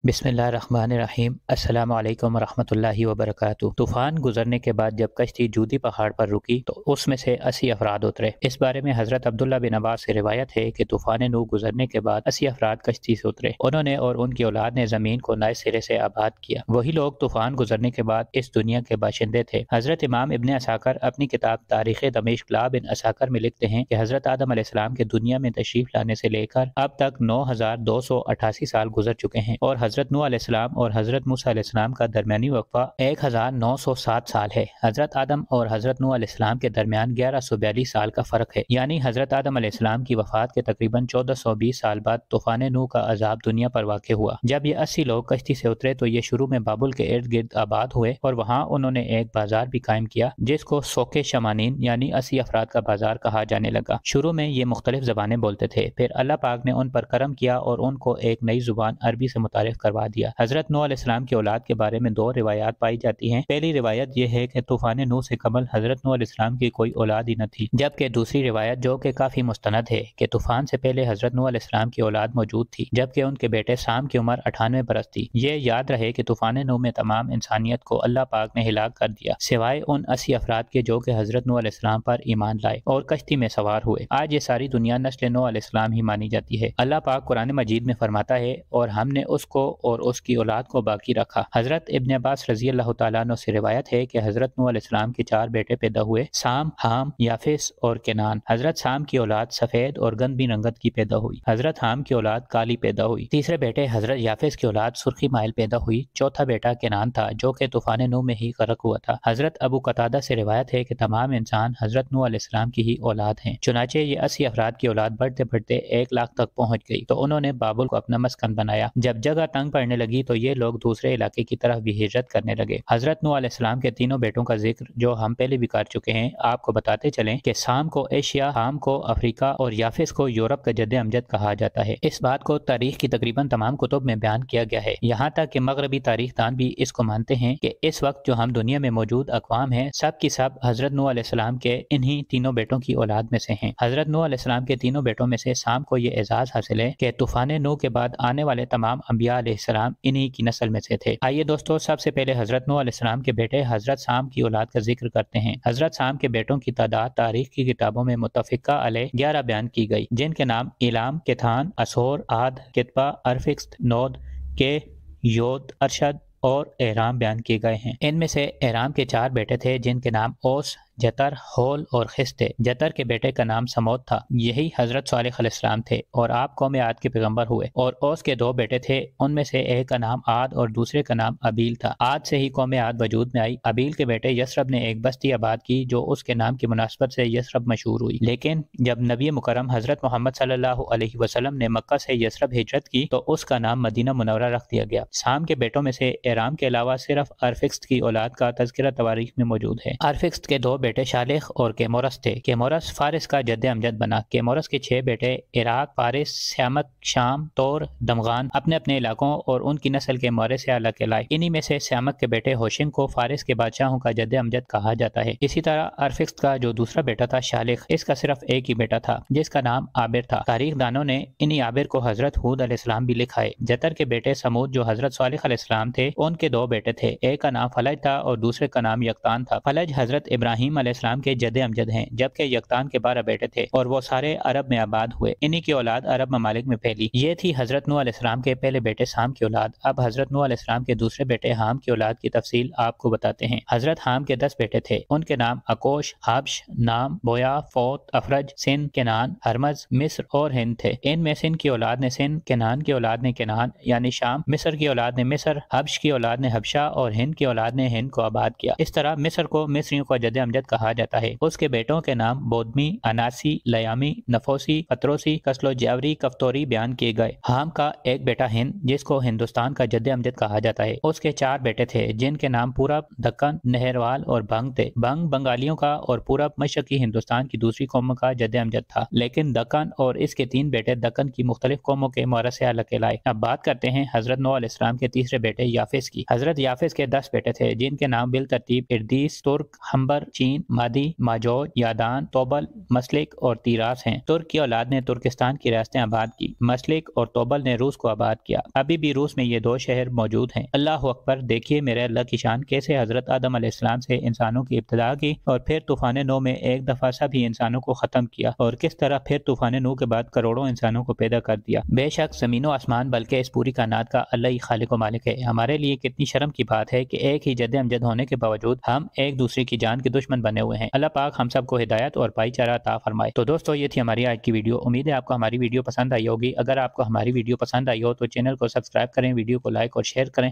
बिस्मिल्लाहिर्रहमानिर्रहीम। अस्सलाम वालेकुम वरहमतुल्लाहि वबरकातुह। तूफान गुजरने के बाद जब कश्ती जूदी पहाड़ पर रुकी तो उसमें से 80 अफराद उतरे। इस बारे में हज़रत अब्दुल्ला बिन अब्बास से रिवायत है कि तूफान नूह गुजरने के बाद 80 अफराद कश्ती से उतरे। उन्होंने और उनकी औलाद ने ज़मीन को नए सिरे से आबाद किया। वही लोग तूफान गुजरने के बाद इस दुनिया के बाशिंदे थे। हज़रत इमाम इब्न असाकर अपनी किताब तारीख़ दमिश्क ला बिन असाकर में लिखते हैं कि हज़रत आदम अलैहिस्सलाम के दुनिया में तशरीफ लाने से लेकर अब तक 9288 साल गुजर चुके हैं और हज़रत नूह अलैहिस्सलाम और हज़रत मूसा अलैहिस्सलाम का दरमियानी वक्फा 1907 साल है। हज़रत आदम और हज़रत नूह अलैहिस्सलाम के दरमियान 1142 साल का फ़र्क है। यानी हज़रत आदम अलैहिस्सलाम की वफ़ात के तकरीबन 1420 साल बाद तूफ़ान नूह का अज़ाब दुनिया पर वाक़ हुआ। जब ये 80 लोग कश्ती से उतरे तो ये शुरू में बाबुल के इर्द गिर्द आबाद हुए और वहाँ उन्होंने एक बाजार भी कायम किया जिसको सोके शमानीन यानी 80 अफराद का बाजार कहा जाने लगा। शुरू में ये मुख्तलिफ ज़बानें बोलते थे, फिर अल्लाह पाक ने उन पर करम किया और उनको एक नई ज़ुबान अरबी से मुतारिफ करवा दिया। हज़रत नूह अलैहिस्सलाम की औलाद के बारे में दो रिवायात पाई जाती हैं। पहली रिवायत यह है कि तूफ़ान नूह से कबल हज़रत नूह अलैहिस्सलाम की कोई औलाद ही न थी, जबकि दूसरी रिवायत जो कि काफ़ी मुस्तनद है कि तूफ़ान से पहले हज़रत नूह अलैहिस्सलाम की औलाद मौजूद थी, जबकि उनके बेटे साम की उम्र 98 बरस थी। ये याद रहे कि तूफ़ान नूह में तमाम इंसानियत को अल्लाह पाक ने हिलाक कर दिया सिवाय उन 80 अफराद के जो कि हज़रत नूह अलैहिस्सलाम पर ईमान लाए और कश्ती में सवार हुए। आज ये सारी दुनिया नस्ल नूह अलैहिस्सलाम ही मानी जाती है। अल्लाह पाक कुरान मजीद में फरमाता है और हमने उसको और उसकी औलाद को बाकी रखा। हज़रत इब्न अब्बास रज़ी अल्लाह तआला अन्हु से रिवायत है कि हज़रत नूह अलैहिस्सलाम के 4 बेटे पैदा हुए, साम, हाम, याफिस और केनान। हज़रत साम की औलाद सफ़ेद और गंदमी रंगत की पैदा हुई। हज़रत हाम की औलाद काली पैदा हुई। तीसरे बेटे हज़रत याफिस की औलाद सुर्खी माइल पैदा हुई। चौथा बेटा केनान था जो कि तूफ़ान नूह में ही गर्क हुआ था। हज़रत अबू कतादा से रिवायत है कि तमाम इंसान हज़रत नूह अलैहिस्सलाम की ही औलाद हैं। चुनाचे ये 80 अफराद की औलाद बढ़ते बढ़ते 1 लाख तक पहुँच गई तो उन्होंने बाबुल को अपना मस्कन बनाया। जब जगह तंग पड़ने लगी तो ये लोग दूसरे इलाके की तरफ भी हिजरत करने लगे। हज़रत नूह अलैहिस्सलाम के तीनों बेटों का जिक्र जो हम पहले भी कर चुके हैं, आपको बताते चलें कि साम को एशिया, हाम को अफ्रीका और याफिस को यूरोप का जद्द अमजद कहा जाता है। इस बात को तारीख की तकरीबन तमाम कुतुब में बयान किया गया है, यहाँ तक कि मगरबी तारीखदान भी इसको मानते हैं कि इस वक्त जो हम दुनिया में मौजूद अक़वाम हैं सब की सब हज़रत नूह अलैहिस्सलाम के इन्हीं तीनों बेटों की औलाद में से हैं। हज़रत नूह अलैहिस्सलाम के तीनों बेटों में से साम को ये एजाज़ हासिल है कि तूफ़ान नूह के बाद आने वाले तमाम अंबिया अलैहिस्सलाम इन्हीं की नस्ल में से थे। आइए दोस्तों, सबसे पहले हज़रत नूह अलैहिस्सलाम के बेटे हज़रत साम की औलाद का जिक्र करते हैं। हज़रत साम के बेटों की तादाद तारीख की किताबों में मुत्तफ़िक़ा अलैह 11 बयान की गई, जिनके नाम इलाम, केथान, असोर, आद, कितबा, अरफिक्स, नोद, के, योद, अरशद और एहराम बयान किए गए हैं। इनमें से एहराम के 4 बेटे थे जिनके नाम ओस, जतर, होल और खिस थे। जतर के बेटे का नाम समोद था, यही हज़रत सालेह अलैहिस्सलाम थे और आप कौम आद के पैगंबर हुए। और ओस के 2 बेटे थे, उनमें से एक का नाम आद और दूसरे का नाम अबील था। आद से ही कौम आद वजूद में आई। अबील के बेटे यसरब ने एक बस्ती आबाद की जो उसके नाम की मुनासबत से यसरब मशहूर हुई। लेकिन जब नबी मुकर्रम हज़रत मोहम्मद सल्लल्लाहु अलैहि वसल्लम ने मक्का से यसरब हिजरत की तो उसका नाम मदीना मुनव्वरा रख दिया गया। साम के बेटों में से एराम के अलावा सिर्फ अरफिक्स की औलाद का तज़किरा तवारीख में मौजूद है। अरफिक्स के 2 बेटे शालेख और केमोरस थे। केमोरस फारिस का जद्द अमजद बना। केमोरस के 6 बेटे इराक, फारिस, स्यामक, शाम, तोर, दमगान अपने अपने इलाकों और उनकी नस्ल के मोरे से अलग कहलाए। इन्हीं में से स्यामक के बेटे होशिंग को फारिस के बादशाहों का जद्द अमजद कहा जाता है। इसी तरह अरफिक्स का जो दूसरा बेटा था शालेख, इसका सिर्फ एक ही बेटा था जिसका नाम आबिर था। तारीख दानों ने इन्हीं आबिर को हजरत हूद अलैहिस्सलाम भी लिखा है। जतर के बेटे समूद जो हजरत सालेह अलैहिस्सलाम थे, उनके 2 बेटे थे, एक का नाम फलज था और दूसरे का नाम यकतान था। फलज हजरत इब्राहिम अलैहिस्सलाम के जद्द अमजद हैं, जबकि यकतान के 12 बेटे थे और वो सारे अरब में आबाद हुए। इन्हीं की औलाद अरब ममालिक में फैली। ये थी हजरत नूह अलैहिस्सलाम के पहले बेटे साम की औलाद। अब हजरत नूह अलैहिस्सलाम के दूसरे बेटे हाम की औलाद की तफसील आपको बताते हैं। हजरत हाम के 10 बेटे थे, उनके नाम अकोश, हब्श, नाम, बोया, फोत, अफरज, सिंध, केनान, हरमज, मिस्र और हिंद थे। इनमें सिंध की औलाद ने सिंध, केनान की औलाद ने केनान यानी शाम, मिस्र की औलाद ने मिस्र, हब्श की औलाद ने हबशा और हिंद की औलाद ने हिंद को आबाद किया। इस तरह मिस्र को मिस्रियों का जद्द अमजद कहा जाता है। उसके बेटों के नाम बोदमी, अनासी, लयामी, नफोसी, पत्रोसी, कसलो जावरी, कफ्तोरी बयान किए गए। हाम का एक बेटा हिंद जिसको हिंदुस्तान का जद्द अमजद कहा जाता है, उसके 4 बेटे थे जिनके नाम पूरब, दक्कन, नहरवाल और बंग थे। बंग बंगालियों का और पूरब मशरकी हिंदुस्तान की दूसरी कौमों का जद्द अमजद था, लेकिन दक्कन और इसके 3 बेटे दक्कन की मुख्तलिफ कौमों के मोरस से अलग कहलाए। अब बात करते हैं हजरत नूह अलैहिस्सलाम के तीसरे बेटे याफिस की। हजरत याफिस के 10 बेटे थे जिनके नाम बिल तरतीब इर्दीस, तुर्क, हम्बर, चीन, زین، مادی، ماجوج، یادان، توبل، مسلک اور تیراس ہیں۔ ترک کی اولاد نے ترکستان کی ریاستیں آباد کی۔ مسلک اور توبل نے روس کو آباد کیا۔ ابھی بھی روس میں یہ دو شہر موجود ہیں۔ اللہ اکبر! دیکھیے میرے اللہ کی شان، کیسے حضرت آدم علیہ السلام سے انسانوں کی ابتدا کی اور پھر طوفان نوح میں ایک دفعہ سبھی انسانوں کو ختم کیا، اور کس طرح پھر طوفان نوح کے بعد کروڑوں انسانوں کو پیدا کر دیا۔ بے شک زمین و آسمان بلکہ اس پوری کائنات کا اللہ ہی خالق و مالک ہے۔ ہمارے لیے کتنی شرم کی بات ہے کہ ایک ہی جد امجد ہونے کے باوجود ہم ایک دوسرے کی جان کے دشمن بنے ہوئے ہیں۔ اللہ پاک ہم سب کو ہدایت اور بھائی چارہ عطا فرمائے۔ تو دوستو یہ تھی ہماری آج کی ویڈیو۔ امید ہے آپ کو ہماری ویڈیو پسند آئی ہوگی۔ اگر آپ کو ہماری ویڈیو پسند آئی ہو تو چینل کو سبسکرائب کریں، ویڈیو کو لائک اور شیئر کریں